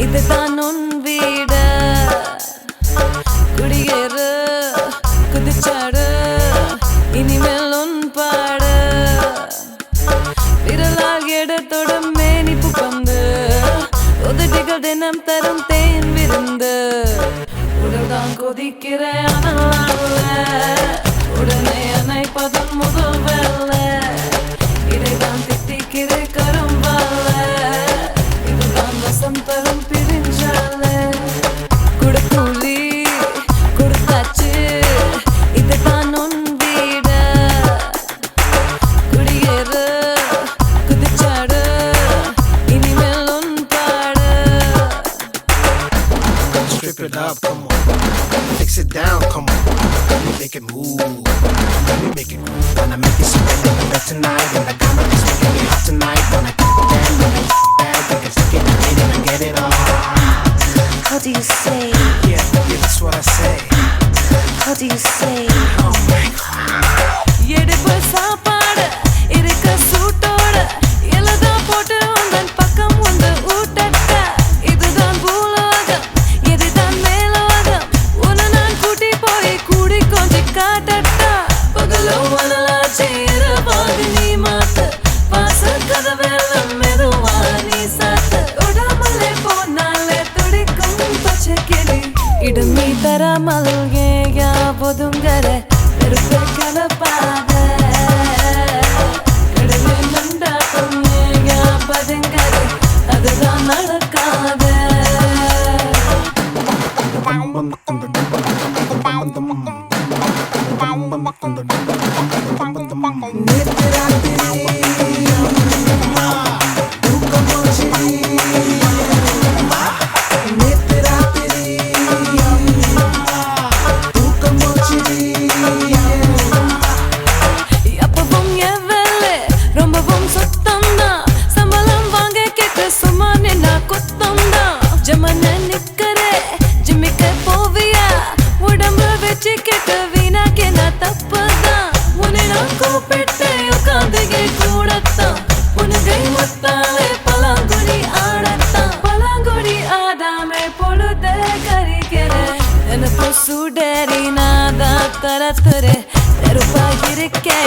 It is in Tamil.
இதுதான் உன் வீடு குடியேறு குதிச்சாடு இனிமேல் உன் பாடு விரலால் எடுத்தோட மேனிப்பு பந்து உதட்டிகள் தினம் தரும் தேன் விருந்து உடல்தான் கொதிக்கிற உடனே அணைப்பதன் முதல் வேலை இதைதான் திட்டிக்கிற கரும்பால இதுதான் வசம் தரும் பிரிஞ்சால குடுக்கூலி கொடுத்தாச்சு இதுதான் உன் வீடு குடியேறு குதிச்சாடு இனிமேல் உன் பாடு Strip it up, come on. Fix it down, come on. Let me make it move. Let me make it move. Wanna make it sweat like a bed tonight. And the camera is making me hot tonight. Wanna get it down, wanna get it bad. We can stick it, hit it, and get it on. How do you say? Yeah, that's what I say. How do you say? Oh my God. எடுப்பு சாப்பாடு இருக்க சூட்டோட எல்லதான் போட்டு உந்தன் பக்கம் வந்து ஊட்டட்ட இதுதான் பூலோகம் இதுதான் மேலோகம் உன்னை நான் கூட்டி போய் கூடி கொஞ்சம் காட்டட்டா பகலோ மனலாச்சி இரவாக நீ மாத்து பாச கதவெல்லாம் மெதுவா நீ சாத்து உடாமலே போனாலே துடிக்கும் பச்சை கிளி இடம் நீ தராமல் ஏயா ஒதுங்கற வெறுப்பை கலப்பாத கடலை நண்டாக்கும் ஏயா பதுங்கற அதுதான் நடக்காத எப்பவும் என் வேலை ரொம்பவும் சுத்தம்தான் சம்பளம் வாங்க கேட்டு சும்மா நின்னா குத்தம்தான் ஜமன நிக்கறே ஜிம்மிக்க போவியா உடம்பு வச்சு கேட்டு வீணாக்கே நான் தப்புதான் உன்னை நான் கூப்பிட்டு உட்காந்துகே கூடத்தான் உனகை முத்தாலே பலாங்குடி ஆடத்தான் பலாங்குடி ஆடாமே பொழுத கரிக்கிறேன் எனக்கு சுடரி நாதா தரத்துறே நெருப்பா இருக்கே